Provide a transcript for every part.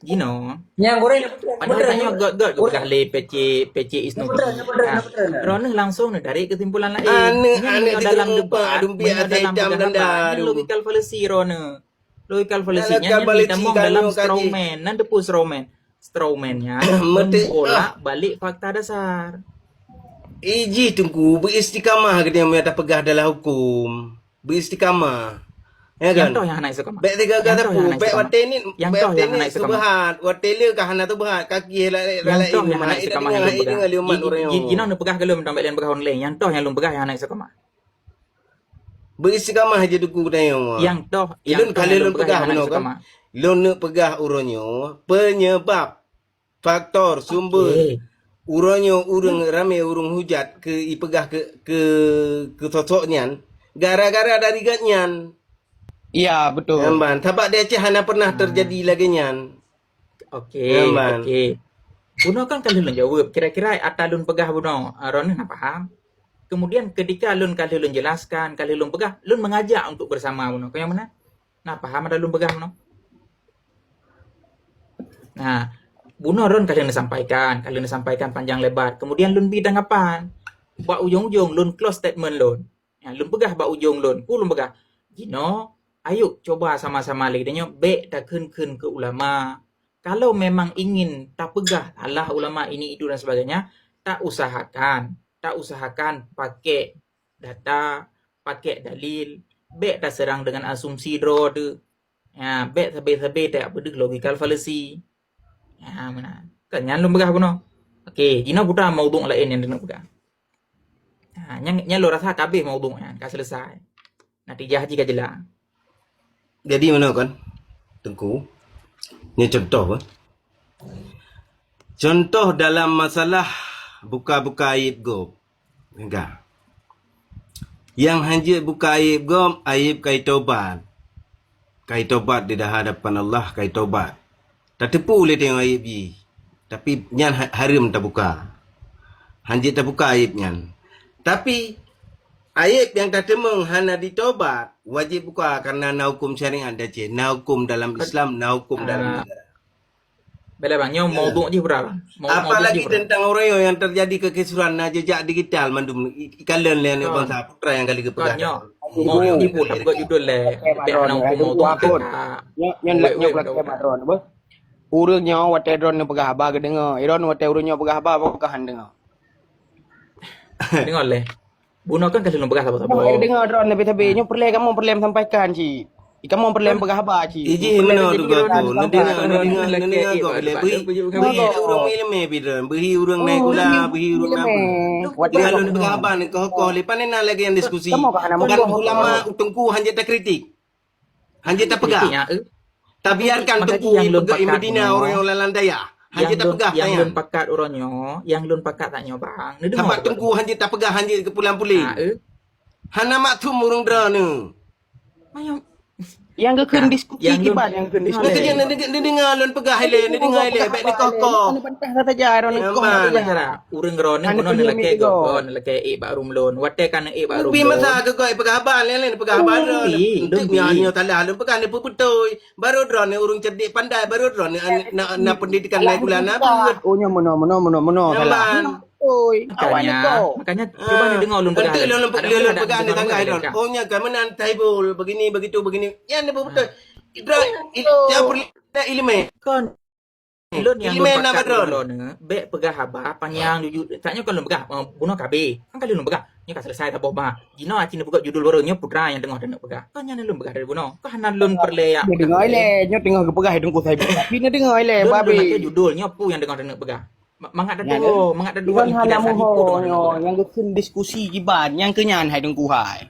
Gino. Yang goreng Padahal tanya gak goreng. begah le PC is no Yang begi. beneran, Nah, yang beneran. Rona langsung nih dari kesimpulan lain. Ane Nya ane menyo kita dalam ngumpa debat, dumpi menyo ada dalam hitam begah dan apa? Nya daru. logikal fallacy Rona. Logikal Dalam fallacy-nya nya kabaleci ditemong dalam kanyo kaji. strawman. Nan depu strawman. Strawman-nya Mete membolak balik fakta dasar. iji tunggu beristiqamah kita yang tak pegah dalam hukum. Beristiqamah. Ya Yang kan? toh yang anak suka mak. Baik tiga Yang kata toh yang pu, anak baik suka mak. wate ni, Yang baik toh wate yang ni anak suka mak. sebehat, wate le kahana tu behat, kaki Yang lalai toh yang mana anak ida suka mak yang lum pegah. dengar liuman orang yo. Gino nu pegah kelum tambah lain pegah online. Yang toh yang lum pegah yang anak suka mak. Beristiqamah je duku kita yang. Yang toh Ilun kalau yang lum ilun pegah pegah yang anak benar suka kan? mak. Ilun nak pegah uronyo penyebab faktor sumber Okey. uronyo urang ramai urung hujat ke ipegah ke sosoknya gara-gara dari gatnyan. Iya, betul. Emban, tapak dia hana pernah terjadi lagi nyan. Okey, Emban. okey. Buno kan kalau lun jawab, kira-kira atalun pegah buno, Ron nak faham. Kemudian ketika lun kali lun jelaskan, kali lun pegah, lun mengajak untuk bersama buno. Kau yang mana? Nah, paham ada lun pegah buno. Nah, buno Ron kali lun sampaikan panjang lebar. Kemudian lun bidang apa? Ba ujung-ujung lun close statement lun. Ya, lun pegah ba ujung lun. Ku lun pegah. Gino, ayo coba sama-sama lagi denyo be tak kun ke ulama. Kalau memang ingin tak pegah Allah ulama ini itu dan sebagainya, tak usahakan pakai data, pakai dalil, be tak serang dengan asumsi draw de. Ya, be sabe-sabe tak apa logical fallacy. Ya, mana? Kan yang lu pegah kuno. Okey, Gino buta maudhu lain yang nak pegah. Ha, yang lu rasa kabeh maudhunya, ka selesai. Natijah jika jelas. Jadi mana kan? Tengku. Ni contoh kan? Contoh dalam masalah buka-buka aib go. Enggak. Yang hanya buka aib go, aib kai tobat. Kai tobat di hadapan Allah, kai tobat. Tak tepu boleh tengok aib je. Tapi nyan haram tak buka. Hanjit tak buka aib nyan. Tapi aib yang tak temung hana ditobat, wajib buka karena na hukum syariat dah je. Na hukum dalam Islam, na hukum dalam negara. Bela bang, nyo maudhu je berapa? Apalagi tentang orang yang terjadi kekisuran na jejak digital mandum ikalan le Kan. bangsa putra yang kali Kan kepegang. nyo. Mau di pun tak buka judul le. Be ana hukum maudhu. Yang belakang Madron apa? Urangnya wate dron ni pegah ba ke dengar. Iron wate urangnya pegah ba bukan dengar. Dengar le. Buno kan kasi lum pegah Kamu sabo-sabo. dengar dron lebih ni perle kamu perle sampaikan ci. Kamu perle pegah ba ci. Iji mana tu Perle gapo? jadi Nanti orang nanti lelaki, kau boleh Pak. beri Dia punya beri bukan urang ilmu bidran, beri urang naik gula, beri urang apa. Tinggal lu berkabar ni kau lepas ni nak lagi yang diskusi. Kamu kan nama Bukan ulama tungku hanya tak kritik. Hanya tak pegang. Kritiknya, Tak biarkan Makanya tungku yang yang lun pegang pakat Medina no. orang yang lalan daya. Hanya tak pegang yang tanya. lun pakat uronyo, yang lun pakat tak nyobang. Ni dengar. Sampai tungku hanya tak pegang hanya ke pulang-puling. Hana maktum urang drone. Mayo Yang ke diskusi yang kibat lun- yang ke diskusi. Nak kerja ni dengar lun pegang hele, ni dengar hele, baik ni kokoh. Anu pantah kata jar orang kau Aman. kata jar. cara urang grone Anu kono punya nilake migo. go, nilake barum lun. Wate kan barum Ubi lun. masa ke kau pegang abang lain pegang abang drone. Ubi, Untuk ubi. nyanyi talah lu pegang ni putoi. Baru drone urung cerdik pandai baru drone na pendidikan naik bulan apa. Oh nya mono salah. Aman. Oi, awak ni kau. Makanya coba ni dengar lun pegang. Nanti lu Ada lu ada pegang ni dengar tangga ada drone. dekat. Oh nya kan menan taibul begini begitu begini. Yang ni betul. Drone dia perlu ilmu. Kon lun yang Ilmen lun apa pakat drone? lun be pegah haba panjang jujur. Taknya kan lun pegah bunuh KB. Kan kali lun pegah. Nya kan selesai tak bah. Jino aci ni buka judul barunya putra yang dengar dan nak pegah. Kan nya lun pegah dari bunuh. Kan hanan lun perle ya. Dia dengar le, nyo tengah ke pegah hidung ku saya. Tapi dia dengar le, Lun babi. lun judulnya pu yang dengar dan nak pegah. Mangat ada dua, mangat ada dua Bukan hanya inspirasi itu moho dengar. yang ke diskusi kibat yang kenyan hidung ku hai.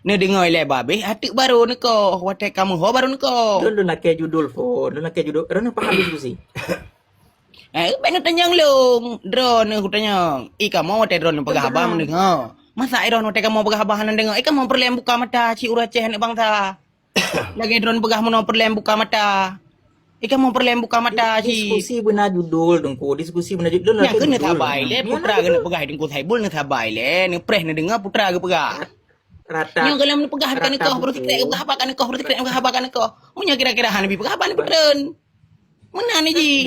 Ni dengar le babi, atik baru ni ko, wate kamu ho baru ni ko. Lun laki judul phone, lun laki judul. Rana paham diskusi. Banyak tanya long, drone aku tanya. Kamu wate drone pegah abang dengar. Masa drone wate kamu pegah abang dengar. Kamu perlu buka mata ci uraceh ni bangsa. Lagi drone pegah mono perlu buka mata. Kamu perlu buka mata ci. Diskusi benar judul dengku, diskusi benar judul. Lun Yang laki kena judul. tabai le, putra kena pegah hidung ku saya bul ni tabai le. Ni preh ni dengar putra ke pegah. Rata. Yang kalau ni pegah kan Rata kau baru buku. tikret pegah apa kan kau baru tikret pegah apa kan kau. Munya kira-kira han bi pegah apa ni putren. Mana ni ji?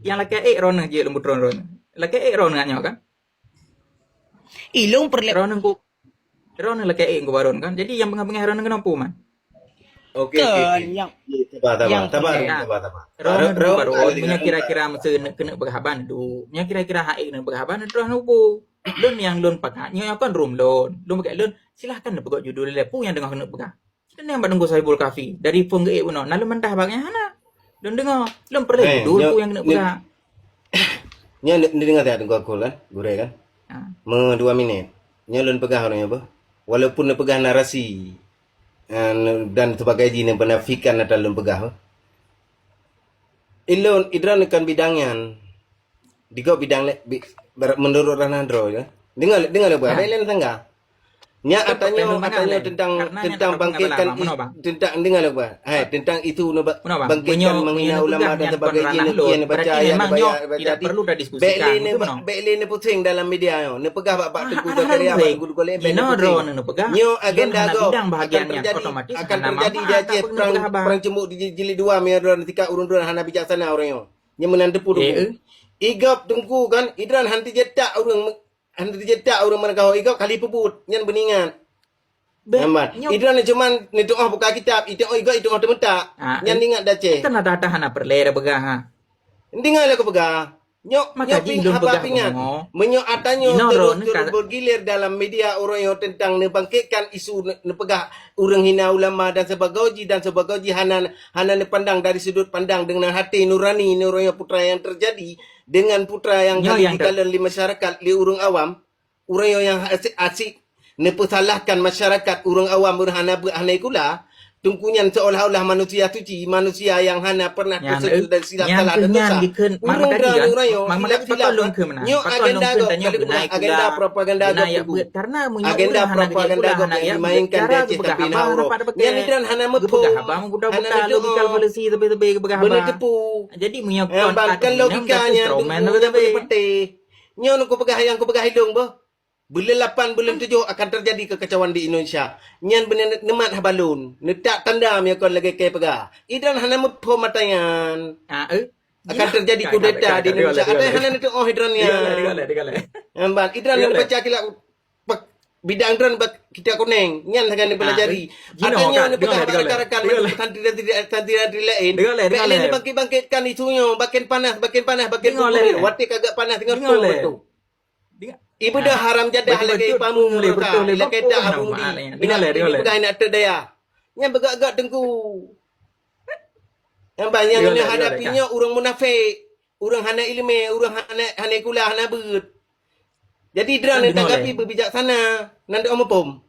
Yang laki ron je lembut ron. Laki ron nganya kan? Ilung perle Ron laki ko baron kan. Jadi yang pengah ron kenapa man? Okey, okey. kan okey. yang Tabar. Ah. Ron baru punya kira-kira mesti kena berhaban tu. Punya kira-kira hak kena berhaban ron ubu. Lon yang lon pakai nyo kan room loan. Lon pakai lon silahkan nak pegang judul lepu yang dengar kena pegang. Kita yang menunggu Saibul Kafi dari phone ge uno. Nalu mentah bagnya hana. Lon dengar, lon perlu judul pu yang kena pegang. Nya ni dengar tak tengok aku kan? Gure kan? Ah. 2 minit. Nya lon pegah orang apa? Walaupun nak pegah narasi dan sebagai jin yang menafikan atau lon pegah. Ilon idran kan bidangnya. Digo bidang menurut Ranandro ya. Dengar apa? Belen tangga. Nya atanya tentang bangkitkan tentang dengar apa? Tentang itu bangkitkan menghina ulama dan sebagainya ni baca ayat tidak perlu dah diskusikan. Belen pusing dalam media yo. Ne pegah bab teguh karya guru golek belen. Nyo agenda go akan terjadi di Aceh perang cemuk di jilid 2 meron ketika urun-urun hana bijaksana orang yo. Nya menandepu dulu. Igap tungku kan idran hanti jetak orang mana kau igap kali pebut nyan beningan. Idran cuman ni doa buka kitab itu igap itu tementak. Nyan ingat dace. Kan ada hana perlera begah ha. Ndingal aku pegah. Nyok Indon pegah pingat. Menyo atanyo terus bergilir dalam media orang yang tentang nebangkitkan isu nepegah urang hina ulama dan sebagainya hana nepandang dari sudut pandang dengan hati nurani orang yang putra yang terjadi dengan putra yang dikalan di masyarakat li urang awam orang yang asik nepesalahkan masyarakat urang awam hana ikula tungkunyan seolah-olah manusia suci, manusia yang hana pernah tersedul dan silap salah dan dosa. Urang dan urayo, silap-silap. Nyo agenda go, agenda propaganda go. Agenda propaganda go yang dimainkan di Aceh tapi nauro. Yang idran hana mepo. Hana logikal polisi tebe-tebe begah benar tepu. Jadi menyokong bahkan logikanya seperti nyo ko pegah yang ko pegah hidung boh. Bulan 8, bulan 7 akan terjadi kekacauan di Indonesia. Nyan benar nemat habalun. Netak tanda mi akan lagi ke pegah. Idran hana mutpo matayan. Akan terjadi kudeta di Indonesia. Ada hana netu idran ya. Digale. Amban idran baca kilak bidang idran kita kuning. Nyan akan dipelajari. Adanya pegah rekan-rekan santri lain. Belen bangkit-bangkitkan isunya. Makin panas. Wati kagak panas tengok tu. Ibu dah haram jadah lagi pamu mereka. Lagi dah harum di. Ini bukan nak terdaya. Yang bergak-gak tengku. Yang banyak yang hadapinya orang munafik. Orang hana ilmu. Orang hana kulah, hana ber. Jadi idran yang tanggapi berbijaksana. Nanti om pom.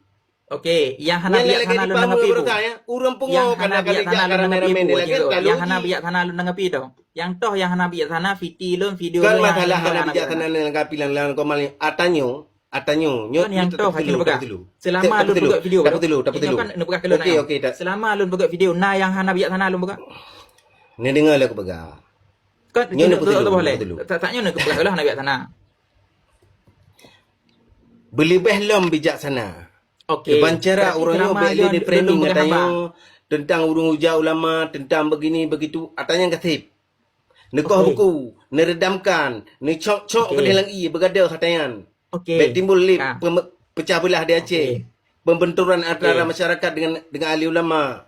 Okey, yang hana bijaksana lu nangapi bu. Urang pungo kana bijaksana lu nangapi bu. Yang hana bijaksana lu nangapi tu. Yang toh yang hana bijaksana video kan masalah hana bijaksana nangapi lan komal atanyo yang toh hak pegang. Selama lu buka video. Dapat dulu. Kan nak pegang kelon. Okey. Selama lu buka video nah yang hana bijaksana lu pegang. Ni dengar aku pegang. Kan itu boleh. Taknya nak pegang lah hana bijaksana. Berlebih lom bijaksana. Okey. Bancara orangnya beli di framing katanya tentang urung ujar ulama, tentang begini begitu, atanya kasih. Nekah buku, neredamkan, necok-cok ke dalam bergadah katanya. Okey. Timbul pecah belah di Aceh. Pembenturan antara masyarakat dengan ahli ulama.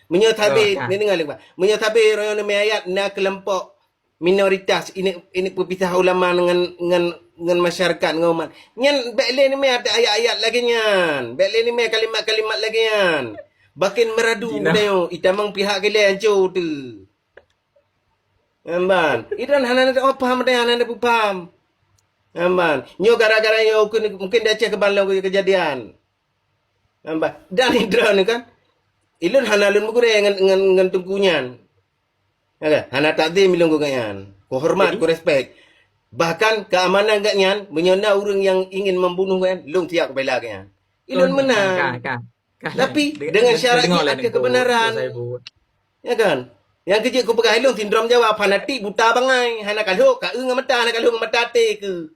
Menyatabi, ni dengar lagi. Menyatabi orang yang ayat na kelompok minoritas ini pepisah ulama dengan masyarakat dengan umat. Nyan bekle ni ada ayat-ayat lagi nyan. Bekle ni kalimat-kalimat lagi nyan. Bakin meradu dayo itamang pihak kalian hancur tu. Amban, idan hanan ada paham ada hanan ada paham. Amban, nyo gara-gara nyo mungkin dah cek kebalau kejadian. Amban, dan idran ni kan. Ilun hanalun mugure dengan tungkunyan. Ya, hana takdim ilung ganyan. Ko hormat, ko respect. Bahkan keamanan ganyan menyona orang yang ingin membunuh kan, lung tiak bela ganyan. Ilun menang. Tapi dengan syarat kebenaran. Ya kan? Yang kecil ko pegang ilung sindrom Jawa fanatik buta bangai. Hana kalhok ka mata te ke.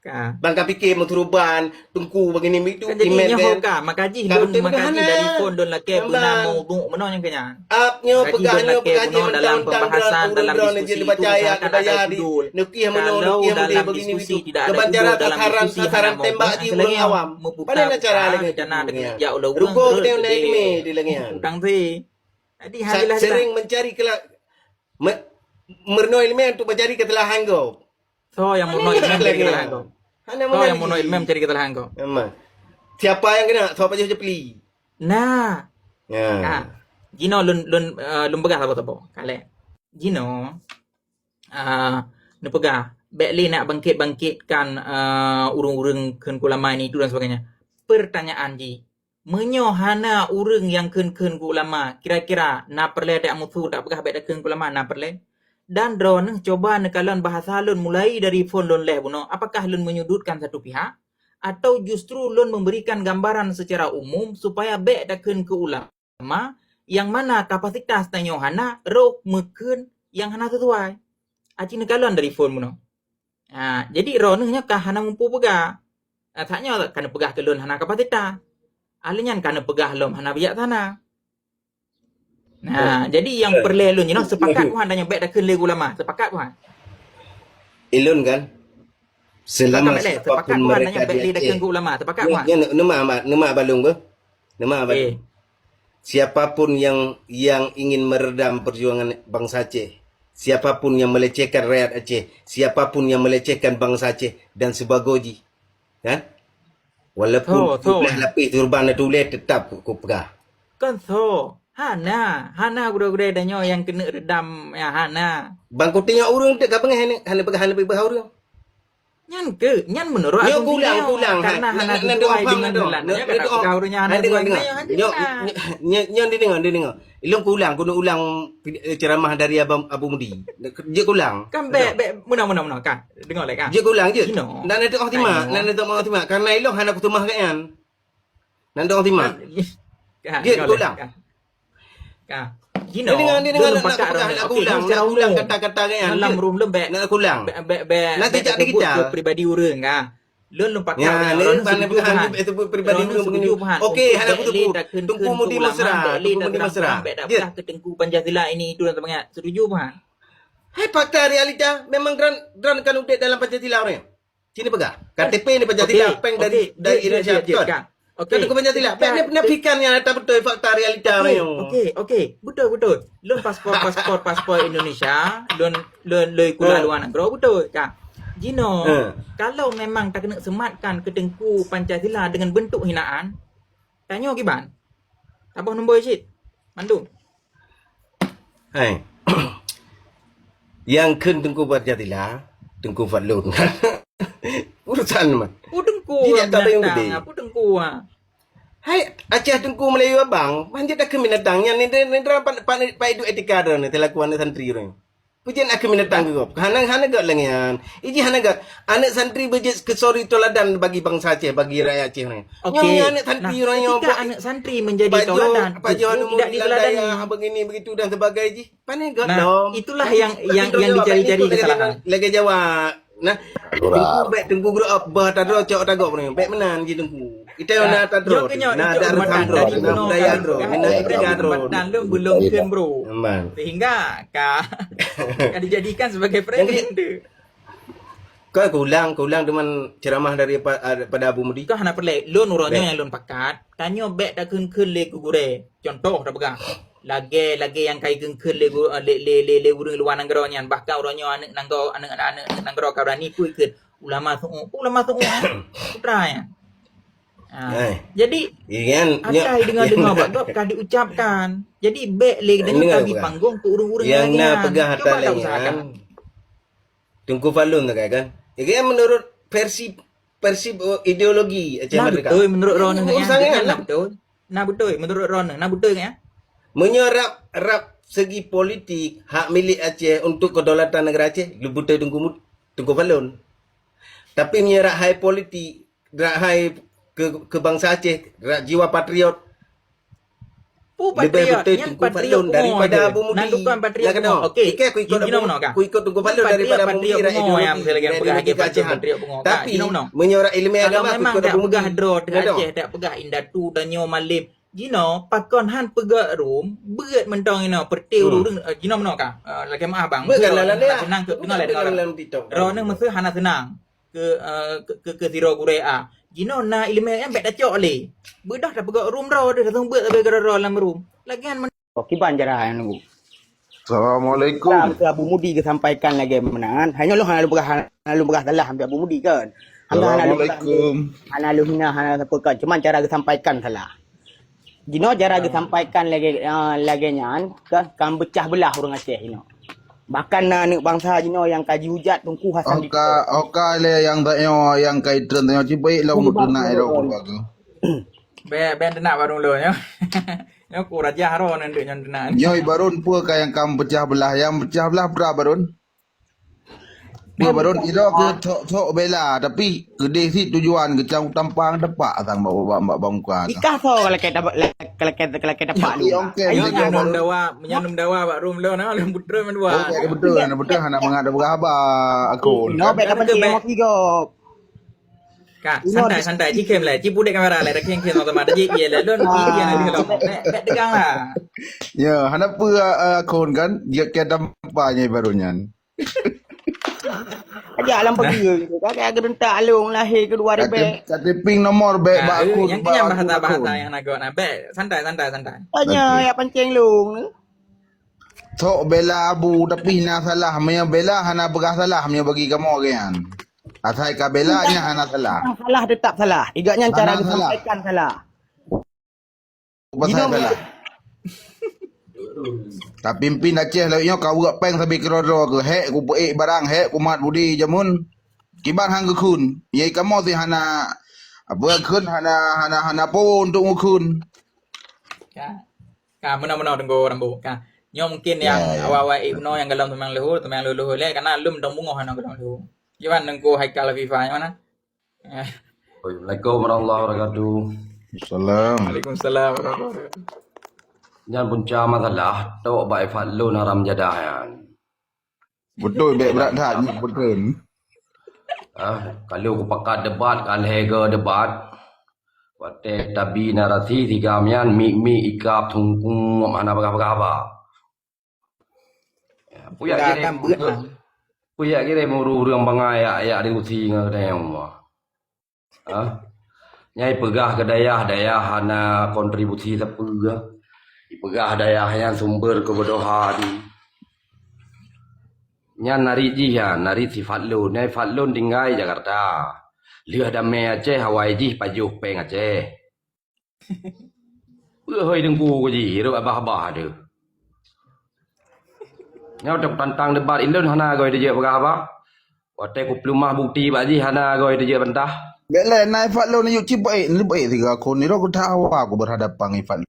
Ka. Bangka fikir motoruban, tungku begini itu Kan jadi email nyaho kan. ka, makaji Ka lun betul makaji berhana. dari phone don lake Ambang. guna mau bu meno yang kenya. Apnya Makaji don pegahnya lake pegahnya guna dalam pembahasan dalam diskusi itu dipercaya misalkan ada dibayar di judul. nukiah meno Kalau nukiah mode dalam begini diskusi itu. tidak ada Kebancara judul dalam sasaran diskusi sasaran hana tembak mau di bu, orang yang awam. membuka Mana cara lagi jana dengan ya ulah Rugo kita naik me di lengan. Utang tu. Jadi hadilah Sering mencari merno ilmu untuk mencari ketelahan kau. So yang mau noil mem cari kesalahan kau. Hana So yang mau noil mem cari kesalahan kau. Memang. Siapa yang kena? Siapa je peli. Nah, Ya. Gino lun pegah apa-apa. Kale. Gino nu pegah Bekli nak bangkit-bangkitkan urung-urung keun ulama ini itu dan sebagainya. Pertanyaan ji, menyohana urung yang keun ulama, kira-kira na perle dak mutu dak pegah bek dak keun ulama na perle. Dan drone coba nekalon bahasa lun mulai dari phone lun leh buno. Apakah lun menyudutkan satu pihak atau justru lun memberikan gambaran secara umum supaya bek dak keun ke ulama yang mana kapasitas tanyo hana roh meken yang hana sesuai. Aci nekalon dari phone buno. Jadi ronehnya kah hana mampu pegah. Taknya kana pegah ke lun hana kapasitas. Alinyan kana pegah lom hana bijaksana. Jadi yang perlu lun sepakat puan tanya baik dah keun le ulama. Sepakat puan. Ilun kan? Selama Sepakat siapapun puan mereka tanya baik le dah di keun Aceh. ulama. Sepakat puan. Nama balung ber. Nama balung. Eh, Siapapun yang ingin meredam perjuangan bangsa Aceh, siapapun yang melecehkan rakyat Aceh, siapapun yang melecehkan bangsa Aceh dan sebagainya, kan? Walaupun Betul. lapis turban tulis tetap ku pegah. kan so. Hana gura-gura danyo yang kena redam ya hana. Bangku tengok urang tak kapeng hana pegah urang. Nyan menurut Nyo asumsi kulang nyo. kulang Karena hana nak sesuai dengan bulan. Ya kata kawrunya hana sesuai dengan nyo nyo dengar ilung kulang kuno ulang ceramah dari Abu Mudi je kulang Kan bek muna kan. Dengar lek kan. je kulang je Gino. nak nak tengok timak Tengok. nak tengok timak karena ilung hana kutumah kan nak tengok timak Dia kulang. Gino. dengar Belum nak pakat kulang orang. nak Okey, kulang secara nak kulang umum. kata-kata kan Dalam room lembek. nak kulang Nanti Nanti cak sebut kita. ke pribadi urang ah. Lun pakat ya orang ni orang pandai setuju pegahan bahan. itu pribadi Orang urang begini setuju bahan. okey Untuk hana Bek kutu Lee dah keun tunggu keun mudi ulama, mesra Bek Lee tunggu dah mudi mesra terang-terang, Bek dah je pernah ketengku Pancasila ini itu dan sebagainya. Setuju bahan. Hai fakta realita memang dran kan update dalam Pancasila orang. Sini pegah. KTP ni Pancasila peng dari Indonesia betul. Kan aku Pancasila. Peng ni penafikannya tak betul fakta realita orang. Okey. Betul. Lun paspor Indonesia, lun kula luar negara betul kan. Gino, kalau memang tak kena sematkan ketengku Pancasila dengan bentuk hinaan, tanya kiban. Abang nombor cik. Mandu. Hai. Yang ken tengku Pancasila, tengku Falun. Urusan mah. Putengku Dia tak payung gede. Apa tengku ah. Hai, Aceh tengku Melayu abang, panjat dak keminatang yang ni pak itu etika dah ni telakuan santri orang. Pujian aku minatang ke hana gak lengan. Iji hana gak anak santri bejit kesori toladan bagi bangsa Aceh, bagi rakyat Aceh ni. Okey. Anak santri orang yang ketika anak santri menjadi toladan, Pak Jo anu tidak diteladani. begini begitu dan sebagainya. Pane gak Nah, dom. itulah yang dicari-cari kesalahan. Lagi jawab. Nah, tunggu guru up bah tadro cok tagok ni. Baik menan ji tunggu. Kita nak tadro. Nah, ada tadro. Nah, daya tadro. Mina etika tadro. Dan lu belum kan bro. Aman. Sehingga kan dijadikan sebagai presiden. Kau kulang dengan ceramah daripada Abu Mudi. Kau hana perle lun uronyo yang lun pakat. Tanyo bek dah keun le gugure. Contoh dah pegang. Lagi yang kai keun le urang luar negara nyan. Bahkan uronyo anak negara kau ni kui keun ulama su'u putra ya. Jadi akai dengar bagap kah diucapkan. Jadi bek le dengan kami panggung ke urang-urang yang lain. nak pegah Coba tak atas usahakan. Tungku Falun tak kan? Ini menurut versi ideologi Aceh Nah Merdeka. betul menurut Ron Urusannya nah betul menurut Ron nah betul ya. Menyerap segi politik hak milik Aceh untuk kedaulatan negara Aceh betul Tungku Falun. Tapi menyerap hai politik, hai ke bangsa Aceh, jiwa patriot Pu Lebih patriot, betul nyan Tunku patriot Fadlun daripada bungo Abu je. Mudi. Nak tukang patriot Ya kena. bungo. Okey. Ikan aku ikut Gino meno ka? Aku ikut Tunku Fadlun daripada Abu Mudi. Patriot bungo yang saya lagi pegah ke patriot bungo. Tapi Gino meno. menyorak ilmu Kalau agama aku memang ikut tak Abu Mudi. pegah draw Ya dah. Aceh, tak pegah Indatu dan Nyo Malim. Gino, pakon han pegak rum, berat mentong ino, pertiu rum, gino meno ka? Lagi maaf bang. Bukan lah dia. Senang ke dengar lah. Dalam TikTok. Ro nang mesti hana senang ke zero gurea. Gino na ilmu yang bet dah cok le. Bedah dah pegak rum ro dah tung bet tapi gara ro dalam rum. Lagian Kiban jarah yang nunggu. Assalamualaikum. Salam ke Abu Mudi ke sampaikan lagi menangan. Hanya lu hana lu berah salah ambil Abu Mudi kan. Assalamualaikum. Hana lu hina hana apa kan. Cuma cara ke sampaikan salah. Gino cara ke sampaikan lagi nyan kan pecah belah orang Aceh Gino. Bahkan anak bangsa Gino yang kaji hujat tungku Hasan di Oka le yang taknya yang kaitan tanya cibai lah untuk nak ero aku. ben nak baru lo nya. Nya ku raja ro nan de nyan tenan. Nyoi barun pua ka yang kam pecah belah berapa barun? Pua barun iro ke tok bela tapi kedai si tujuan ke cang tampang depak tang bawa bang muka. Ikah so kalau kita dapat lu. Ayo menyanum dawa bak rum lo na lem putra men dua. Betul hana mengadap berapa aku. No bet apa sih mau tiga. Kak, santai ci kem le, ci pudek kamera le, dak kem teman-teman, dak ye le, don iki yang ada lo. Bet tegang lah. Ya, hana pua akun kan dia ke tampaknya barunyan. Aja alam pergi gitu. Kakak gerentak alung lahir kedua ribu. Kata ping nomor baik bak aku. Yang kenyang bahasa yang nak nak bet santai. Tanya ya pancing lung. Tok bela abu tapi hana salah. Maya bela hana begah salah. Maya bagi kamu kan. Asal ka bela nya hana salah. Salah tetap salah. Igaknya cara disampaikan salah. Pasal salah. Tak pimpin Aceh lah nyo kau buat peng sampai kerodo ke hek ku peik barang hek ku mat budi jamun. Kiban hang kun. Ye kamu si hana apa kun hana pun untuk ngukun. Kak, mana tunggu rambu. Kak, nyo mungkin yang awal-awal ibno yang galam temang lehu le karena lum dong bungo hana galam lehu. Gimana nengko Haikal Viva yang mana? Assalamualaikum warahmatullahi wabarakatuh. Salam. Waalaikumsalam warahmatullahi wabarakatuh. Jangan punca masalah tok baik fatlun haram jadahan. Betul baik berat dah betul. Kalau aku pakat debat kan hega debat. Wate tabi narasi tiga mian mi ikap tungkung mana apa. Puyak kira. Puyak kira muru yang bangai ya diskusi ngadai semua. Nyai pegah ke dayah hana kontribusi sepuluh. Pegah dayah yang sumber kebodohan. Nya nari jihan, nari si Fatlun. Nyai Fatlun tinggal Jakarta. Lihat damai Aceh, Hawaii jih pajuh peng Aceh. Hoi dengku ko ji, ro abah de. Nya udah tantang debat Indon hana goi de pegah apa? Wate ku plumah bukti baji hana goi de bantah. Bela naik Fatlo ni yuk cipai ni baik tiga akun ni aku tahu aku berhadapan dengan Fatlo.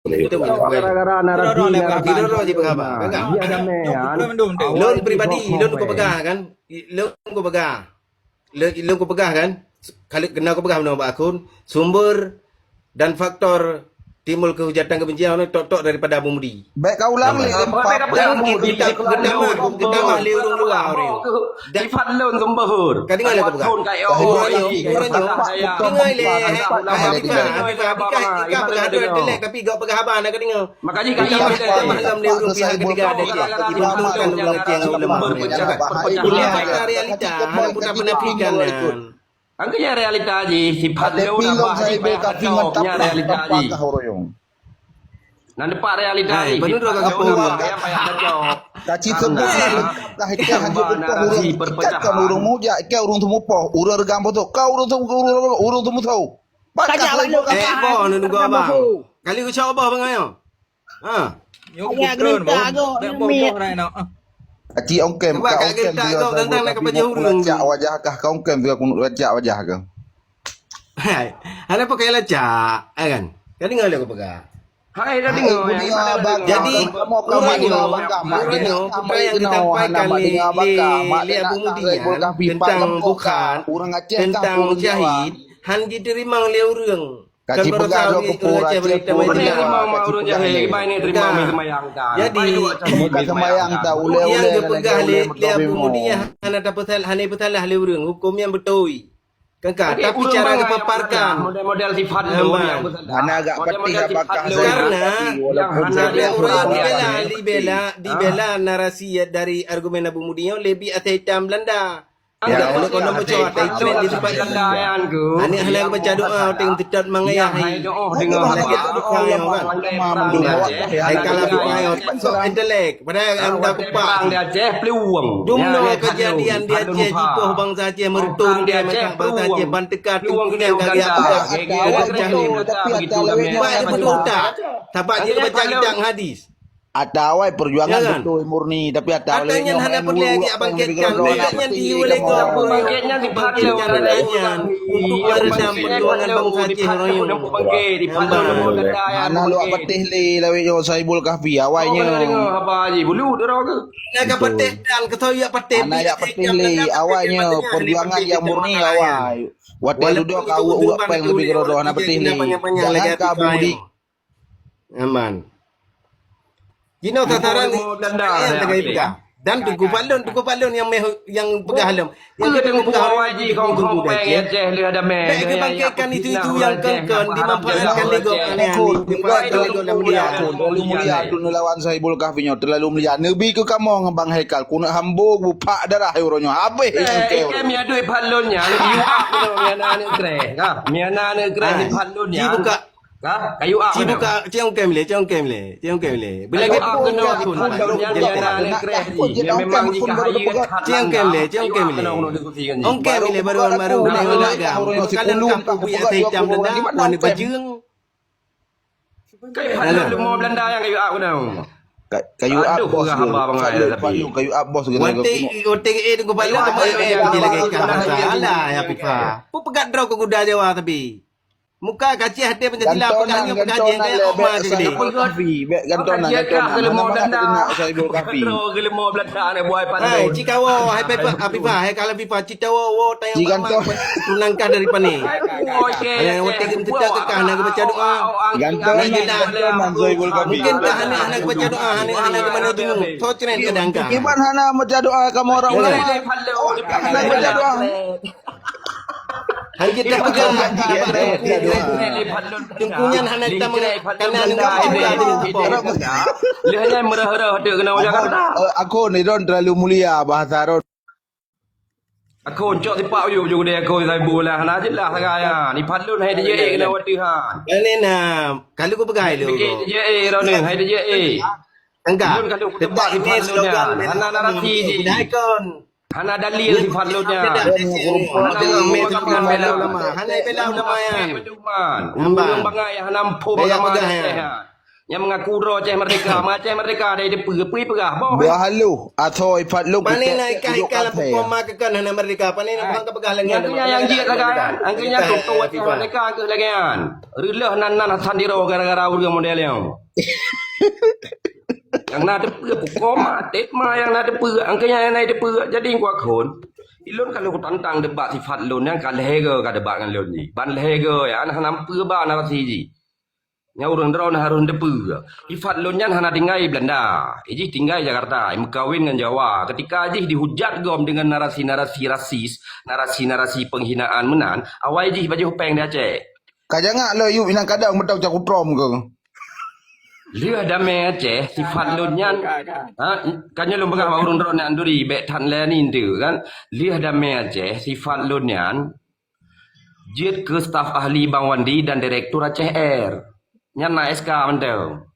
Gara-gara narasi Ro je pegah. dia damai. Loan pribadi, loan kau pegang kan? Loan kau pegang. Loan kau pegang kan? Kalau kena kau pegang nama akun, sumber dan faktor timbul kehujatan kebencian ni tok daripada Abu Mudi. Baik kau ulang le. Gedamah le urung luar ni. Di Fatlun sumber. Kau dengar lah kau pegang. Dengar le. Kau pegang tu delek tapi kau pegang abang nak dengar. Makanya kaya dalam le urung pihak ketiga ada je. Dibutuhkan ulama. Ini realita. Bukan penafikan. Angkanya realita ji, sifat dia udah bahas kacaunya realita ji. Nanti pak realita ji, benar juga yang payah kacau. Kaci sebut dah ikan narasi perpecahan. Kau urung muja, kau urung temu poh, urung regam betul. Kau urung temu tahu. Kajak awak lu. Apa nunggu abang? Kali ku cakap apa bang ayo? Ha. Yo Ayah drone gerentak bau. kau, Tak Mie. bau rai nak. Aci ongkem Sebab ka kat ongkem getak dia kau tentang nak kepada hurung. Racak wajah kah kau ongkem dia kunut racak wajah kau. Hai. Ada pakai lacak, kan? Kau dengar aku pegang. Hai dah Hai, dengar budi yang abang. Jadi, kamu kau mak dengar abang kah? Mak dengar apa yang disampaikan Abu Mudian tentang bukan orang Aceh tentang Syahid han diterima oleh orang. Kaci pegang dok kepur Aceh berita pur Mana media. terima mak urun jahe, baik ni terima mi semayang kan. Jadi, bukan semayang tak boleh Yang boleh dia pegang le Abu Mudian han ada pasal han bersalah le orang hukum yang betul. Kan tapi cara dipaparkan model sifat lu yang Mana agak petih apakah Karena walaupun yang saya Ada orang Orang dibela narasi dari argumen Abu Mudian lebih atas hitam Belanda. Ya, Kalau kono baca atas di tempat Kendayan ku. Ani hendak baca doa teng tetap mangaya hai. doa dengan Hai kalau ayo so intelek pada anda kupak. Dia Aceh peluang. Dumno kejadian dia Aceh jipoh bangsa Aceh mertur dia makan bangsa Aceh bantekat Peluang kena yang kaya apa. tapi Baik betul tak? Tapak dia baca kitab hadis. ada awai perjuangan Ya kan? betul murni tapi ada Katanya hana perlu lagi abang ketkan. Katanya diulek ke apa? Bangkitnya di Padang Katanya untuk meredam perjuangan bangsa Aceh Royong. di Padang Mana lu petih li lawi yo Saibul Kahfi awainya. Apa haji bulu dorang ke? Naga petih dan ketoyak petih. Anak ya petih li awainya perjuangan yang murni awai. Wadah duduk kau uak peng lebih gerodoh anak petih li. Jangan kabudi. Aman. Gino tataran yang tengah pegang. Dan tuku balon yang pegang halam. Yang kedua pegang haji kau pengen Aceh lu ada meh. Baik kebangkitan itu yang kengken dimanfaatkan lego aneh-aneh. Dimanfaatkan lego dalam mulia. Terlalu mulia tu lawan Saibul Kahfi nya terlalu mulia. Nabi ke kamu ngabang Haikal kuna hambuk bupak darah euronyo. Habis engkau. Mia duit palonnya you up miana ni kre. Miana ni kre di palonnya. Ci buka kayu up. Ci buka ciong kemle. Bila Kayu ke up kena di palonnya miana ni kre. Memang jika hayu ciong kemle. Ong kemle baru boleh agam. Kalau kamu punya hitam dan warna bajung. Kayu palon lu mau Belanda yang kayu up kena. Kayu up Aduh, bos. hamba bangai tapi. Kayu up bos kena. Wante tunggu balon dia lagi salah ya Pifa. Pu pegat draw ke kuda Jawa tapi. Muka kaci hati penjadilah pegangnya pegangnya kayak oma gede. Gantonan Kalau mau Belanda. Saibul Kahfi. Kalau mau Belanda ni buai Hai, pandai. cikawo, hai Pifa, hai kalau Pifa cikawo, tayang Cikanto. tunangkah dari pani. Yang wate kita ke kahana ke baca doa. Gantonan Saibul Kahfi. Mungkin dah anak baca doa, anak ke mana tu. Socren ke dangka. Kiban hana baca doa kamu orang lain. Hana baca doa. Han kita pegang tungkunya anak kita karena Dia hanya merah-merah dia kena Jakarta. Aku ni don terlalu mulia bahasa ron. Aku cok tipak you juga dia aku saya bola hana jelah saya. Ni palun hai dia kena wati ha. Ini kalau aku pegang lu. Dia ro ni hai dia Enggak. Kalau tebak di palunnya. Hana narasi di. Daikon. Hana dalil di palunnya. Bela ulama. Hanai bela ulama ya. Orang bangai yang nampu bagaimana yang mengaku roh Aceh Merdeka, Aceh Merdeka dari pergi-pergi boh. Bahalu atau ifat lu Panen naik kahikal pokoma kekan hana merdeka. Panen bang kepegang lagi. Yang jia lagayan, angkanya tu Aceh Merdeka ke lagayan. Rilah nan sandiro gara-gara urang model yang. Yang nak depa pokoma, tetma yang nak depa, angkanya yang nak depa jadi gua khon. Ilun kalau aku tantang debat sifat lun yang kan lehega ka debat kan lun ni. Ban lehega ya nampa ba narasi ji. Nya urang drone harun depa. Sifat lun yang hana tinggal Belanda. Iji tinggal Jakarta, kawin dengan Jawa. Ketika ji dihujat gom dengan narasi-narasi rasis, narasi-narasi penghinaan menan, awai ji baju peng dia Aceh. Kajangak lo yuk inang kadang metau cak prom ke. Dia damai Aceh sifat lunyan kanya lu pegang urun drone anduri bet tan lenin tu kan dia damai Aceh sifat lunyan jet ke staf ahli Bang Wandi dan direktur Aceh Air nyan na SK mentau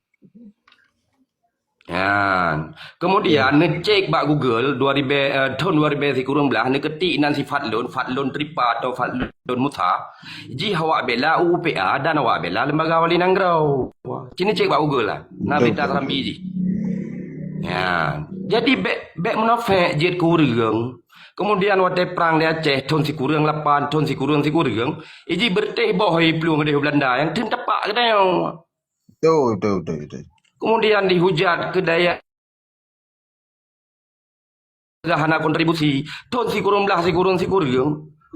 Kan. Kemudian ngecek bak Google 2000 tahun 2000 si kurang belah ketik nan si Fadlun Tripa atau Fadlun Mutha. Ji awak bela UPA dan awak bela lembaga wali nangrau. Sini cek bak Google lah. Nabi Betul. Rambi ji. Ya. Jadi bek munafik jet kurang. Kemudian waktu perang di Aceh tahun si kurang 8 tahun si kurang. Iji berteh bohoi peluang di Belanda yang tim tepak kedai. Betul. Kemudian dihujat ke daya hana kontribusi tahun si kurang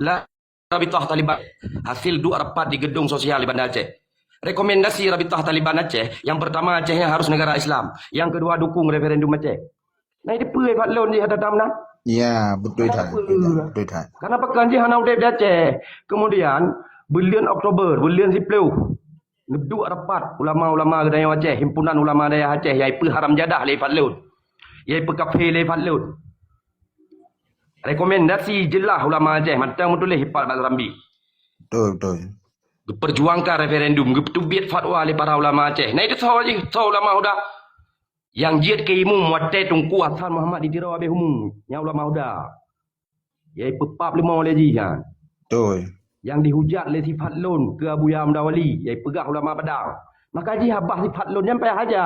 lah Rabitah Taliban hasil 2 rapat di gedung sosial di Banda Aceh. Rekomendasi Rabitah Taliban Aceh, yang pertama Acehnya harus negara Islam, yang kedua dukung referendum Aceh. Nah ini puai Fadlun di hadapan tamna. Ya, betul tak. Kenapa kanji hana udep di Aceh? Kemudian bulan Oktober, bulan 10 Neduk rapat ulama-ulama daya Aceh, himpunan ulama daya Aceh, iaitu haram jadah le Fadlun. Iaitu kafe le Fadlun. Rekomendasi jelas ulama Aceh, matang betul hipat Pak Rambi. Betul. Perjuangkan referendum, getubit fatwa le para ulama Aceh. Nah itu tahu ulama udah yang jiat ke imum watai tungku Hasan Muhammad di Tirau Abe Humum, yang ulama udah. Iaitu pap 5 le jihan. Betul. Yang dihujat oleh si Fadlun ke Abu Yam Dawali, iaitu pegah ulama Padang. Maka ji habah si Fadlun yang payah aja.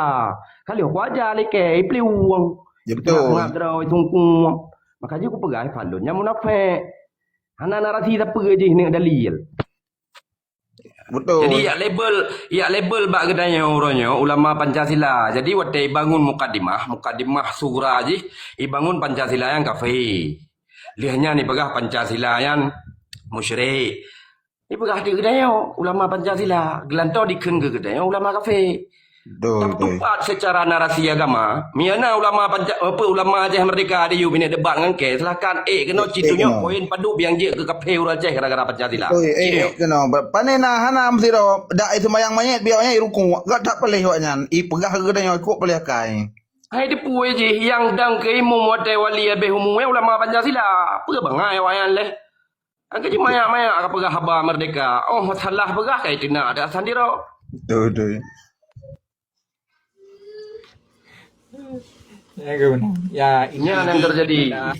Kali aku aja leke pliwang. Ya betul. Ngadrau tungku. Maka ji aku pegah Fadlun yang munafik. Hana narasi tak pergi je ni dalil. Betul. Jadi ya label bak gedanya orangnya ulama Pancasila. Jadi waktu bangun mukadimah surah je, bangun Pancasila yang kafir. Lihatnya ni pegah Pancasila yang musyrik. Ini pegah di gedaya ulama Pancasila. Gelantau diken ke gedaya ulama kafe. Tak tepat secara narasi agama. Miana ulama ulama Aceh Merdeka ada you bini debat dengan ke. Silakan kena citunya poin padu biang je ke kafe urang Aceh gara-gara Pancasila. Kena panena hana mesti ro dak itu mayang mayat biarnya ruku. Gak tak pelih waknya. Pegah ke gedaya kok pelih kai. Hai depui je yang dang ke imam wali abe humum ulama Pancasila. Apa bangai wayan leh. Angkat je maya-maya apa pegah haba merdeka. Oh salah pegah kai tina ada sandiro. Betul. Ya guna. Ya ini yang terjadi.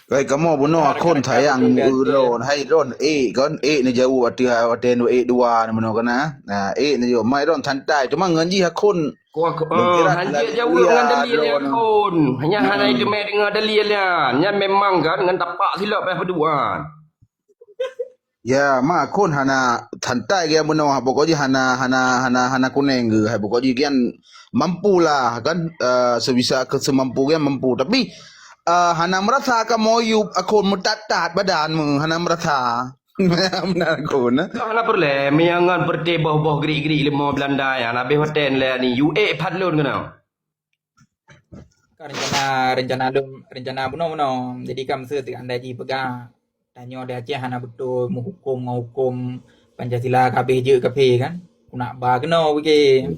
Kai kamu bunuh akun tayang ron hai ron kan ni jauh atia aten 2 ni bunuh kana. Nah ni jo mai ron santai cuma nganji akun. Hanjir jauh dengan dalil yang akun. Hanya hanai demi dengan dalilnya. Nya memang kan dengan tapak silap berduaan. Ya, ma akun hana santai dia bunuh pokoknya hana kuning ke hai pokoknya kian mampu lah kan sebisa kesemampu dia mampu tapi hana merasa kamu yub akun mutatat badan hana merasa benar akun Hana perle miangan berde boh geri-geri lemo Belanda ya nabe hotel le ni UA Fadlun kena. rencana buno jadi kam se ti anda ji pegah tanya dia Aceh hana betul menghukum Pancasila kabeh je kabeh kan nak ba kena wike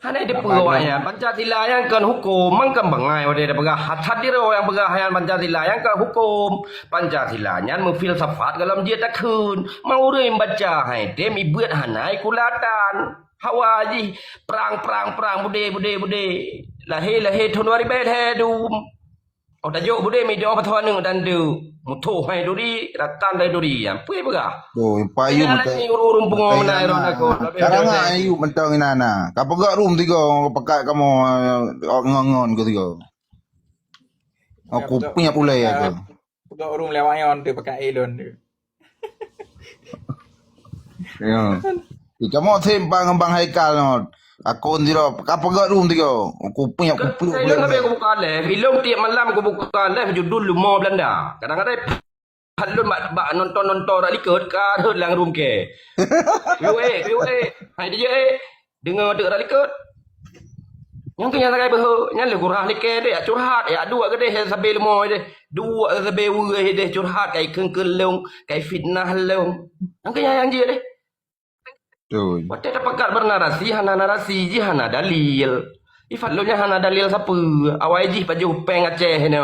Hana dia pegawainya Pancasila yang kan hukum mangkam bangai wade dia pegah hadiro yang pegah yang Pancasila yang kan hukum Pancasila nya memfilsafat dalam dia takun mau rem baca hai dem ibuat hanai kulatan hawaji perang bude lahir tahun 2000 dum oh dah jauh bude mi dia apaนึงdan du mutu hai duri ratan dai duri yang pui pegah oh payu ni urung pengom nai ron aku sekarang ayu mentang inana kapo gak room tiga pakai kamu ngongon ke tiga aku punya pula ya ke pegah urung lewayon tu pakai elon tu ya kamu sembang bang Haikal no akun zero kapo gak room tiga aku punya Saya sampai aku buka live. Film tiap malam aku buka live judul Lumah Belanda. Kadang-kadang Fadlun bak nonton dak likut ka lang room ke. QA. Hai dia dengar dak likut. Yang kenya sakai beho, nya le kurang like dia curhat ya dua ke dia sampai lumah dia. Dua sampai wure dia curhat kai kengkelung, kai fitnah long. Yang kenya yang dia deh. Betul. Waktu ada pakat bernarasi, hana narasi je hana dalil. Fadlunnya hana dalil siapa? Awai ji paju peng Aceh ni.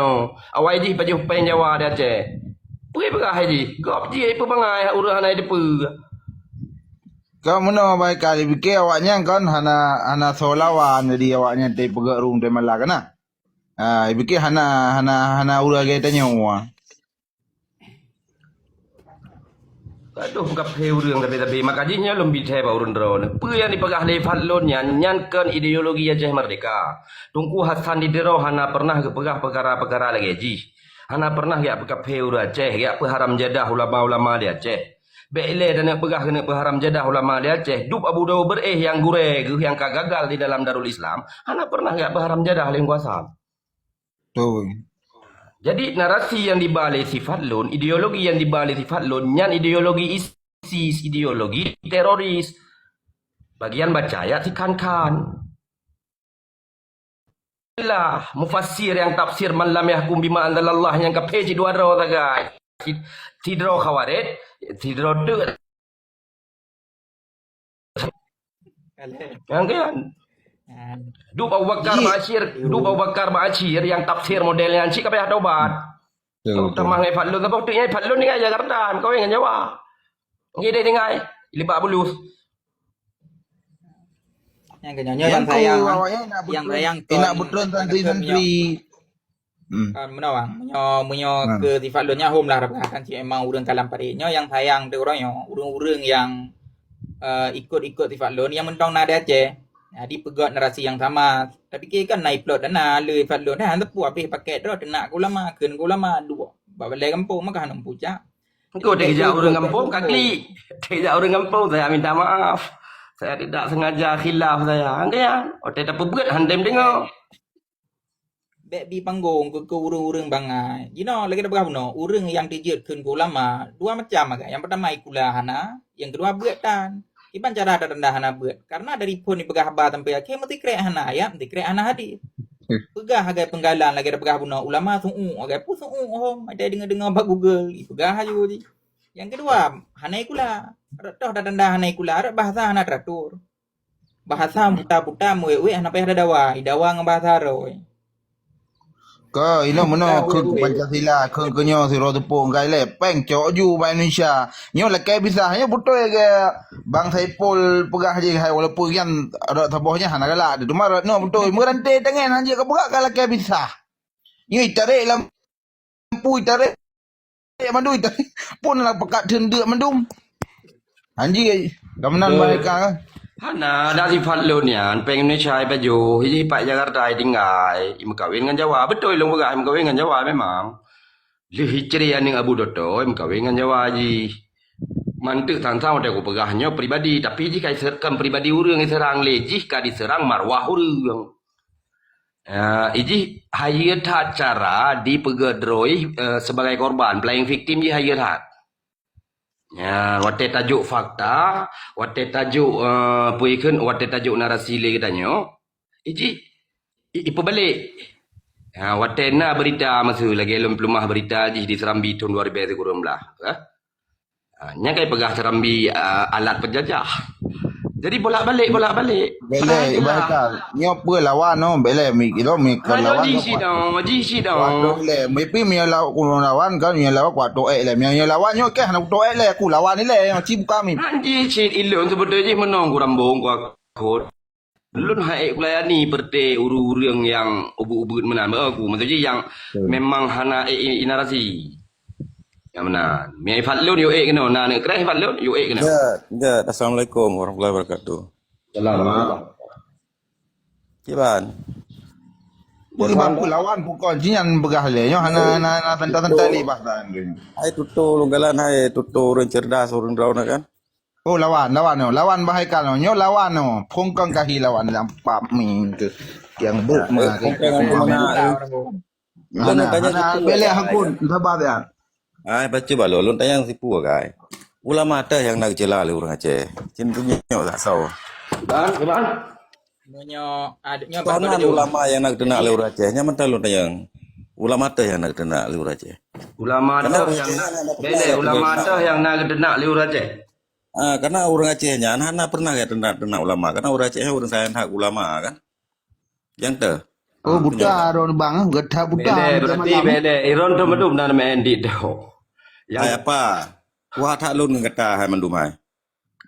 Awai ji paju peng Jawa dia Aceh. Pergi berah ji. Gap ji apa bangai urang hana depa. Kau mana baik kali fikir awaknya kan hana solawan jadi awaknya dari pegak room dari malah kan? Fikir hana ura tanya wa. Aduh, kap heu tapi makanya lebih teh urun drone. Yang dipegah lefat lon nyankan ideologi Aceh Merdeka. Tungku Hasan di dero hana pernah kepegah perkara-perkara lagi ji. Hana pernah ya kap heu Aceh, ya haram jadah ulama-ulama di Aceh. Bele dan yang pegah kena haram jadah ulama di Aceh. Dup Abu Dawud yang gure yang kagagal di dalam Darul Islam. Hana pernah ya haram jadah yang kuasa. Tuh. Jadi narasi yang dibalik sifat lon, ideologi yang dibalik sifat lon, nyan ideologi ISIS, ideologi teroris. Bagian baca ayat ikan-kan. Inilah mufassir yang tafsir man lam yahkum bima anzalallah yang ke page 2 guys. Tidro khawarid, tidro tu. Yang kan? Dup Abu Bakar Ba'asyir yang tafsir modelnya cik apa ya taubat. Tamang ai Fadlun apa tu ai Fadlun ni ai Jakarta kau yang Jawa. Ngi dei dengai lipat bulus. Yang kenyanya yang sayang yang sayang nak betul santri-santri. Menawang menyo ke sifat lunnya home lah kan si emang urang kalam parinyo yang sayang tu orangnya urang-urang yang ikut-ikut sifat lun yang mentong nada Aceh. Jadi pegot narasi yang sama. Tapi kira kan naik plot dana le falon dah tepu habis paket dah nak ulama keun ulama dua. Balai kampung maka hanum pucak. Kau terjak orang kampung kakli. Terjak orang kampung saya minta maaf. Saya tidak sengaja khilaf saya. Kan? Otak tak pebuat handem dengar. Bek di panggung ke urang-urang bangai. You know lagi dah berapa urang yang dijut keun ulama dua macam agak. Yang pertama ikulah hana, yang kedua buat tan. Iban cara ada rendah hana buat. Karena dari pun ni pegah habar sampai akhir mesti krek hana ayat, mesti krek hana hadis. Pegah agai penggalan lagi ada pegah guna ulama su'u, agai pun su'u hom, ada dengar-dengar bak Google, pegah aja je. Yang kedua, hana ikula. Toh dah rendah hana ikula, ada bahasa hana teratur. Bahasa buta-buta muwe hana payah ada dawa ngam bahasa roy. Kau ino mana ke Pancasila ke kenyo siro tepung gai le peng cok ju ba Indonesia. Nyo le kai bisa hanya betul ke Bang Saipul pegah je hai walaupun kan ada tabohnya hana galak de dumar no betul merante tangan hanya ke pegah kala kai bisa. Nyo tarik lampu tarik mandu tarik pun lah pekat dendek mandum. Anji gamenan mereka. Hana dari Fadlun ya, pengen Indonesia baju, ini Pak Jakarta tinggal, ibu kawin dengan Jawa, betul long begah ibu kawin dengan Jawa memang. Lebih ceria ning Abu Doto, ibu kawin dengan Jawa ji. Mantuk tantang ada aku pegahnya pribadi, tapi jika diserang pribadi urang diserang lejih, jika diserang marwah urang. Iji hayat cara dipegedroi sebagai korban, playing victim ji hayat. Ya, wate tajuk fakta, wate tajuk puikan, wate tajuk narasi le katanya. Iji ipebalik. Ya, wate na berita masa lagi lem pelumah berita di Serambi tahun 2019. Nya kai pegah Serambi alat penjajah. Jadi bolak-balik. Bele bakal nyo pe lawan no bele mi kilo mi kan lawan. Ji si dong. Le mi pi mi lawan kan mi lawan kwa to le mi lawan nyo ke hana to le aku lawan ni le ci buka mi. Anji si ilun sebetulnya menong kurambung kwa kod. Lun hai kulayani perte urang yang ubu-ubut menan aku maksudnya yang memang hana narasi. Yang mana? Mi Fadlun yo kena nak kereh Fadlun yo kena. Ya, Assalamualaikum warahmatullahi wabarakatuh. Selamat. Kiban. Pun bangku lawan pukon jian begah le nyo hana tanta-tanta ni bahasa. Hai tutu lunggalan hai tutu orang cerdas orang drauna kan. Oh lawan bahai kan nyo lawan no pongkang kahi lawan lampak mi ke yang buk ma ke. Hana bele hakun sabar ya. Ai baca balo lun tayang sipu kai. Ulama ada yang nak jela le orang Aceh. Cin punya tak tahu. Bang. Menyo adanya Karena ulama yang nak kena le orang Aceh nya mental lun tayang. Ulama ada yang nak kena le orang Aceh. Ulama ada yang bele ulama ada yang nak kena le orang Aceh. Karena orang Aceh nya hana pernah ya kena ulama. Karena orang Aceh orang saya hak ulama kan. Yang tu. Oh buta ron bang getah buta. Bele berarti bele iron tu medum nan mendit dah. Yang apa? Wah tak lun kata hai mandumai.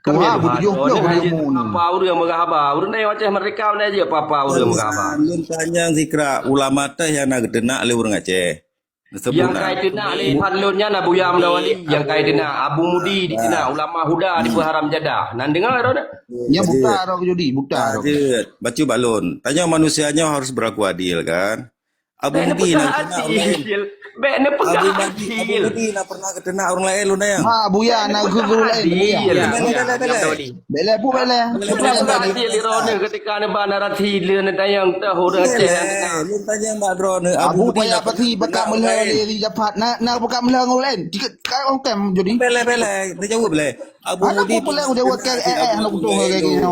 Tuhan bujuk Oh, yo dia dia mun. apa urang merahaba. Urang nai Aceh mereka ni aja apa urang merahaba. Lun tanya zikra ulama teh yang nak kena le orang Aceh. Yang kait dina ali padlunnya Abu Yam Dawali, yang kait dina Abu Mudi di dina ulama huda di Haram Jadah. Nan dengar ro dah. Nya buta ro judi, buta ro. Ada baca balon. Tanya manusianya harus berlaku adil kan. Abu Mudi nak kena orang lain. Bek ne Abu pegang Mudi, Abu adil. Mudi nak pernah kena orang lain lu yang. Ha buya nak guru lain. Adil. Ya, Bele. Dawali. Bele pu bele. Pegang adil di ro ne ketika ne bandara thi le ne tayang tahu dah Aceh. Lu tanya Mbak Drone Abu Mudi paya nak pati bekak melele di japat na bekak melele lain. Jika kau kem judi. Bele. Dia jawab bele. Abu Anak Mudi aku boleh udah buat kayak nak betul kayak gini.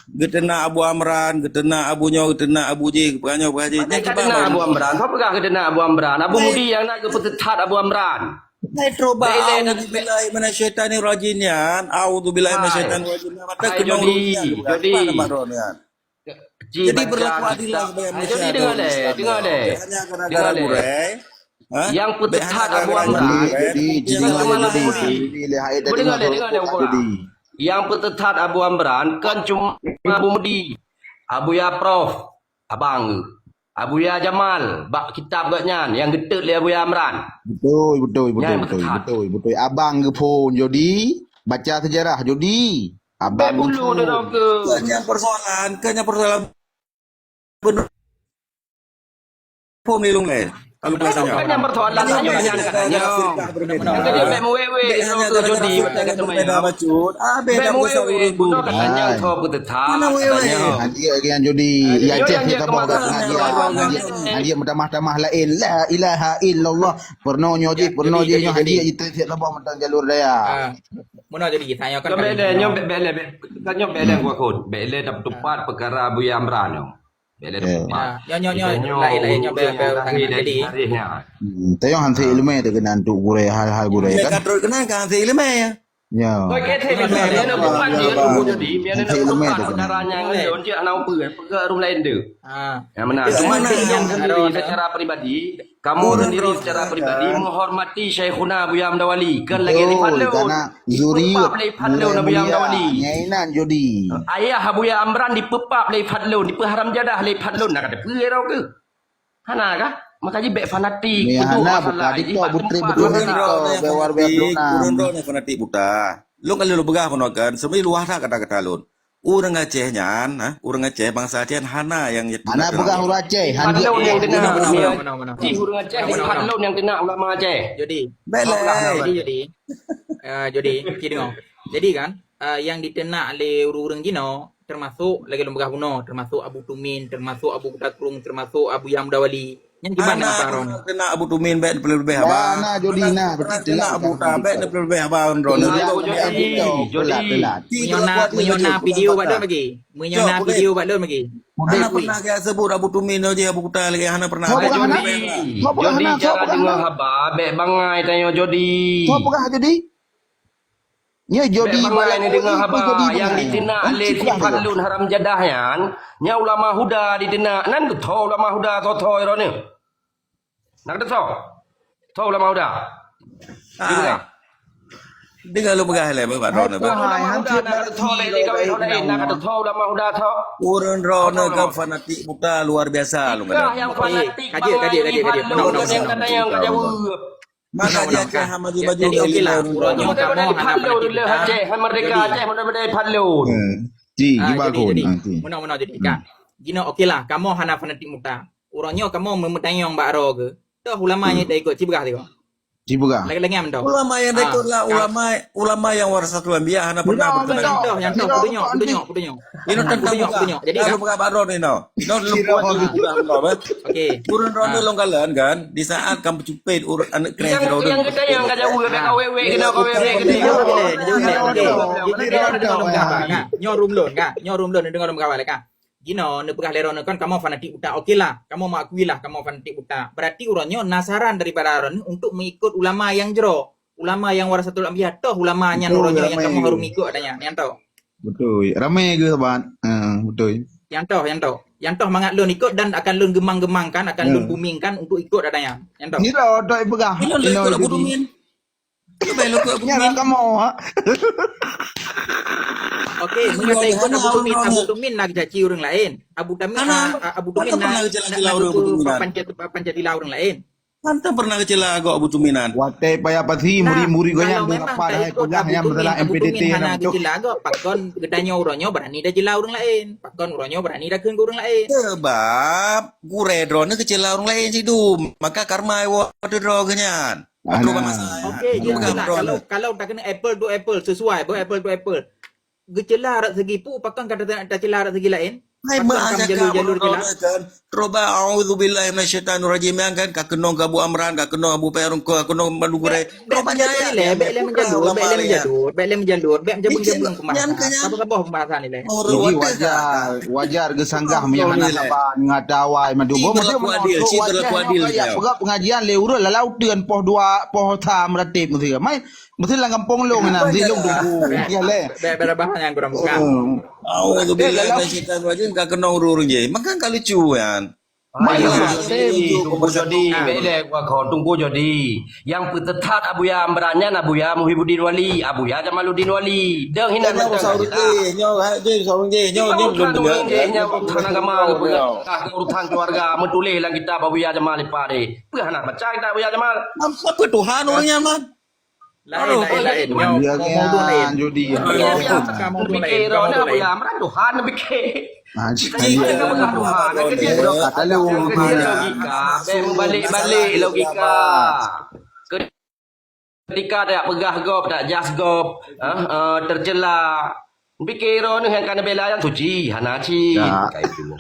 Getena Abu Amran, getena Abu Nyo, getena Abu Ji, banyak Haji. Ni kena Abu Amran. Apa pegang kena Abu Amran? Abu Mudi yang nak ke petethat Abu Amran. Hai troba auzubillahi minasyaitanir rajim yan. Auzubillahi minasyaitanir rajim. Mata Hai, kena Jody. Jadi berlaku adil lah sebagai manusia. Jadi dengar deh. Hanya gara-gara burai. Yang petethat Abu Amran. Jadi Yang petethat Abu Amran kan cuma Abu Mudi, Abu Ya Prof, abang, Abu Ya Jamal, bak kitab katnya yang getek le Abu Ya Amran. Betul. Abang ke pun Jodi baca sejarah Jodi. Bek Abang bulu dia nak ke. Kanya persoalan benar. Pom ni long le. Kalau biasanya. Kan yang persoalan tanya katanya. Yang dia bek mewewe dia nak ke Jodi kata berbeda bacut. Bek Beda besar mewewe urut guna katanya kau petethat. Mana wewe? Nanti dengan Jodi ya cek kita bawa dia tamah-tamah lain la ilaha illallah pernah nyoji nyo hadiah itu kita bawa mentang jalur daya. Mana jadi tanya kan. Kau bele nyom bele kan nyom bele gua kon. Bele dapat tepat perkara Abu Ya Amran nyom. Bele dapat tepat. Nyo lain bel jadi. Tayong hanti ilmu tu kena untuk gure hal-hal gure kan. Kan terus kena kan si ilmu ya. Ya. Kau kata dia nak buat dia tu jadi biar dia nak buat saudaranya ngelon je anak perkara rumah lain tu. Yang mana? Cuma yang sendiri secara pribadi, kamu sendiri secara pribadi menghormati Syekhuna Abu Yam Dawali. Kan lagi di Padlun. Karena zuriat Di Padlun Abu Yam Dawali. Nyainan Jodi. Ayah Abu Ya Amran dipepap dari Padlun, di Haram Jadah dari Padlun. Nak kata perau ke? Hana kah? Makanya bek fanatik. Ya Betul hana masalah. buka Ini dito pak putri tempat. betul bewar Kurun yang fanatik buta. Lu kalau lu begah penokan, sebenarnya luar tak kata-kata lu. Orang Aceh nyan, orang Aceh bangsa Aceh hana yang Anak bukan huruf Aceh, handi. Padlun yang kena. Mana. Di huruf Aceh, di Padlun yang kena ulama Aceh. Jadi. Bele. Jadi kira dengar. Jadi kan yang ditenak oleh urang Gino termasuk lagi lembaga kuno, termasuk Abu Tumin, termasuk Abu Takrung, termasuk Abu Yam Dawali. Yang gimana apa Ron? Kena Abu Tumin bet lebih abang. Nah, Jodi nah, berarti Kena Abu Tabet lebih abang Ron. Menyona video badon bagi. Menyona video badon bagi. Hana pernah kayak sebut Abu Tumin je Abu Kuta lagi Hana pernah. Jodi cara dengar khabar, bek bangai tanya Jodi. Kau apakah Jodi? Ya Jodi Bangai ni dengar khabar yang ditenak oleh si Padlun Haram Jadah yang nya ulama huda ditenak. Nan tu tahu ulama huda tahu ero ni. Nak tahu ulama huda. Dengar lu pegah le Pak Ron. Urun Ron ke fanatik buta luar biasa lu yang fanatik. Maka dia ke hamaji baju Jadi okey lah. Uronyo kamu Ji, gibakun. Mana jadi kan. Gino okey lah. Kamu hana fanatik muta. Uronyo kamu memetayong mbak ro ke. Dah ulamanya dah ikut cibagah tengok. Cibagah. Lagi-lagi am tahu. ulama yang ikut lah ulama yang warasatul anbiya Hana pernah berkenaan. Yang tahu kudunya. Ini tentang buka. Jadi Kalau buka Pak Ron ini no lu buat okey. Urun Ron lu longgalan kan di saat kamu cupit anak keren Ron. Yang kita yang kada jauh kena wewe kena Nyo room loan dengar orang kawan kan. Gino ne pegah leron kan kamu fanatik buta. Okeylah, kamu mengakuilah kamu fanatik buta. Berarti uronyo nasaran daripada Aron untuk mengikut ulama yang jero. Ulama yang warasatul anbiya toh ulamanya uronyo yang kamu harus ikut adanya. Yang tahu. Betul. Ramai ke sahabat? Betul. Yang tahu mangat lun ikut dan akan lun gemang-gemangkan, akan lun boomingkan untuk ikut adanya. Yang tahu. Ni dah dah pegah. Ini lu ikut Abu Tumin. Lebih lu ke Abu Nyala Tumin. kamu ha. Okey, mengata ikut Abu Tumin nak caci orang lain. Abu Tumin Abu Tumin Mana pernah nak kecil-kecil orang Abu Tuminan? pancatila orang lain. Kan pernah kecil agak Abu Tuminan. Wate paya pati muri-muri gonya kalau memang apa tak dah ikut pegah yang masalah Abu MPDT Tumin hana nak cuk. kecil agak pakon gedanya uronyo berani dah jela orang lain. Pakon uronyo berani dah keun orang lain. Sebab gure drone kecil orang lain sih dum. Maka karma water draw kenyan. Atau apa masalah? Okey, je lah. Kalau tak kena apple to apple sesuai ber apple to apple. Gecela rak segi pu pakon kata tak cela rak segi lain. Hai Pakon mak kam cakap jalur jela. kan. Roba a'udzubillahi minasyaitanir rajim yang kan ka kenong ka Abu Amran ka kenong Abu Perung ka kenong Madugure. Roba Menjalur le, bek le menjalur, bek jabung-jabung Nyan pembahasan. kenyan. Apa-apa pembahasan ni le. Jadi wajar gesanggah yang anak saban ngadawai madugo Berlaku adil, si berlaku adil dia. Pegak pengajian leurul lalau teun poh dua poh tham ratib mesti mai mesti lang kampung long na mesti long tunggu ya le. Bek bahan yang kurang buka. A'udzubillahi minasyaitanir rajim ka kenong urung je. Maka ka lucuan. Tunggu jadi, bele gua kau tunggu jadi. Yang petetat Abu Ya Amrannya Abu Ya Muhyiddin Wali, Abu Ya Jamaluddin Wali. Deng hina Nyo saurung je, nyo saurung je, nyo belum dengar. urutan agama, urutan keluarga, menulis dalam kitab Abu Ya Jamal Ipade. Pernah baca kitab Abu Ya Jamal? Apa Tuhan orangnya man? Lain. Dia kan judi. Kamu tu lain. Pikir Kamu tu Abu lain. Ya Amran Tuhan pikir. Dia Tuhan, kata lu logika, balik logika. Ketika tak pegah gop, tak jas gop, tercela. Pikir ni yang kan bela yang suci, hanaci. Ya. Kayak gitu.